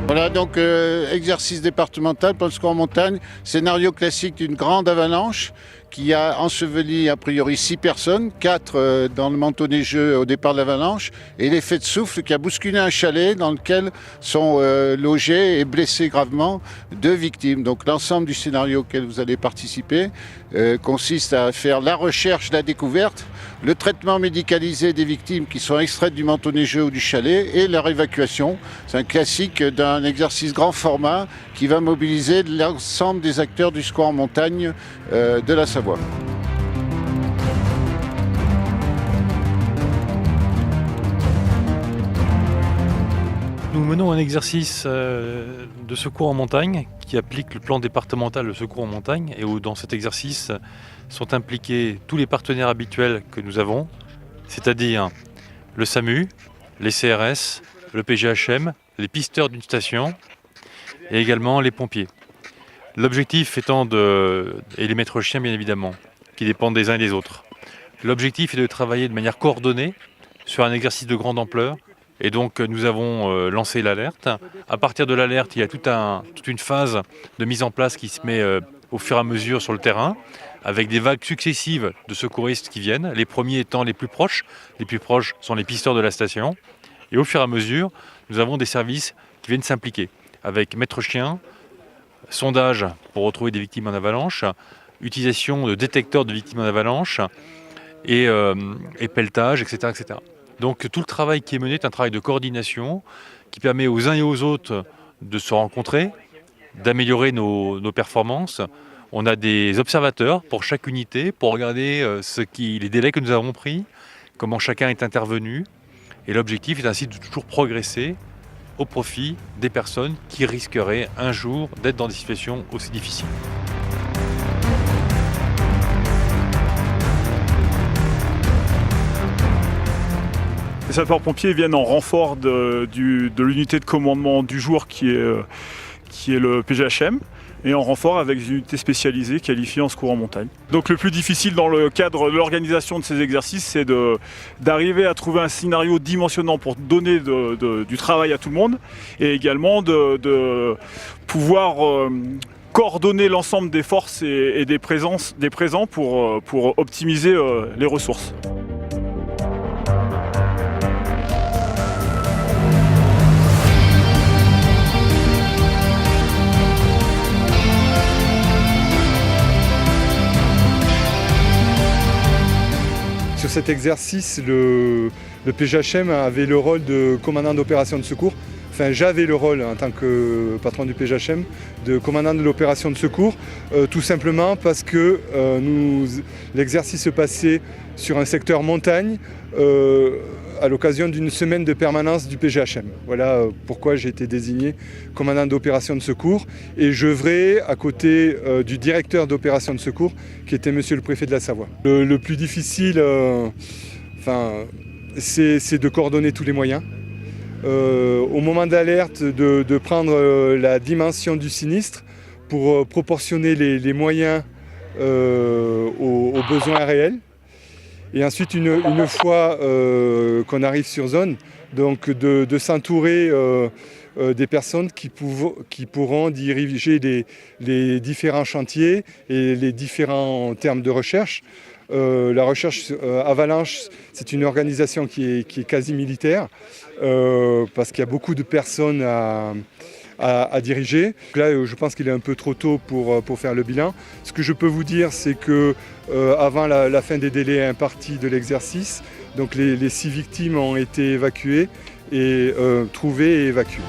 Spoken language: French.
Voilà donc exercice départemental pour le secours en montagne, scénario classique d'une grande avalanche qui a enseveli a priori 6 personnes, 4 dans le manteau neigeux au départ de l'avalanche, et l'effet de souffle qui a bousculé un chalet dans lequel sont logés et blessés gravement 2 victimes. Donc l'ensemble du scénario auquel vous allez participer consiste à faire la recherche, la découverte, le traitement médicalisé des victimes qui sont extraites du manteau neigeux ou du chalet et leur évacuation. C'est un classique d'un exercice grand format qui va mobiliser l'ensemble des acteurs du secours en montagne de la Savoie. Nous menons un exercice de secours en montagne qui applique le plan départemental de secours en montagne et où dans cet exercice sont impliqués tous les partenaires habituels que nous avons, c'est-à-dire le SAMU, les CRS, le PGHM, les pisteurs d'une station et également les pompiers. L'objectif étant et les maîtres chiens bien évidemment, qui dépendent des uns et des autres. L'objectif est de travailler de manière coordonnée sur un exercice de grande ampleur. Et donc nous avons lancé l'alerte. À partir de l'alerte, il y a toute une phase de mise en place qui se met au fur et à mesure sur le terrain, avec des vagues successives de secouristes qui viennent, les premiers étant les plus proches. Les plus proches sont les pisteurs de la station. Et au fur et à mesure, nous avons des services qui viennent s'impliquer, avec maître chien, sondage pour retrouver des victimes en avalanche, utilisation de détecteurs de victimes en avalanche, et pelletage, etc., etc. Donc tout le travail qui est mené est un travail de coordination qui permet aux uns et aux autres de se rencontrer, d'améliorer nos performances. On a des observateurs pour chaque unité pour regarder les délais que nous avons pris, comment chacun est intervenu. Et l'objectif est ainsi de toujours progresser au profit des personnes qui risqueraient un jour d'être dans des situations aussi difficiles. Les sapeurs-pompiers viennent en renfort de l'unité de commandement du jour qui est le PGHM et en renfort avec des unités spécialisées qualifiées en secours en montagne. Donc le plus difficile dans le cadre de l'organisation de ces exercices, c'est d'arriver à trouver un scénario dimensionnant pour donner du travail à tout le monde et également de pouvoir coordonner l'ensemble des forces et des présents pour optimiser les ressources. Sur cet exercice, le PGHM avait le rôle de commandant d'opération de secours. Enfin, j'avais le rôle en tant que patron du PGHM de commandant de l'opération de secours, tout simplement parce que l'exercice se passait sur un secteur montagne à l'occasion d'une semaine de permanence du PGHM. Voilà pourquoi j'ai été désigné commandant d'opération de secours et j'œuvrais à côté du directeur d'opération de secours qui était monsieur le préfet de la Savoie. Le plus difficile, c'est de coordonner tous les moyens. Au moment d'alerte, de prendre la dimension du sinistre pour proportionner les moyens aux besoins réels. Et ensuite, une fois qu'on arrive sur zone, donc de s'entourer des personnes qui pourront diriger les différents chantiers et les différents termes de recherche. La recherche avalanche, c'est une organisation qui est quasi militaire parce qu'il y a beaucoup de personnes à diriger. Là, je pense qu'il est un peu trop tôt pour faire le bilan. Ce que je peux vous dire, c'est que avant la fin des délais impartis de l'exercice, donc les 6 victimes ont été évacuées et trouvées et évacuées.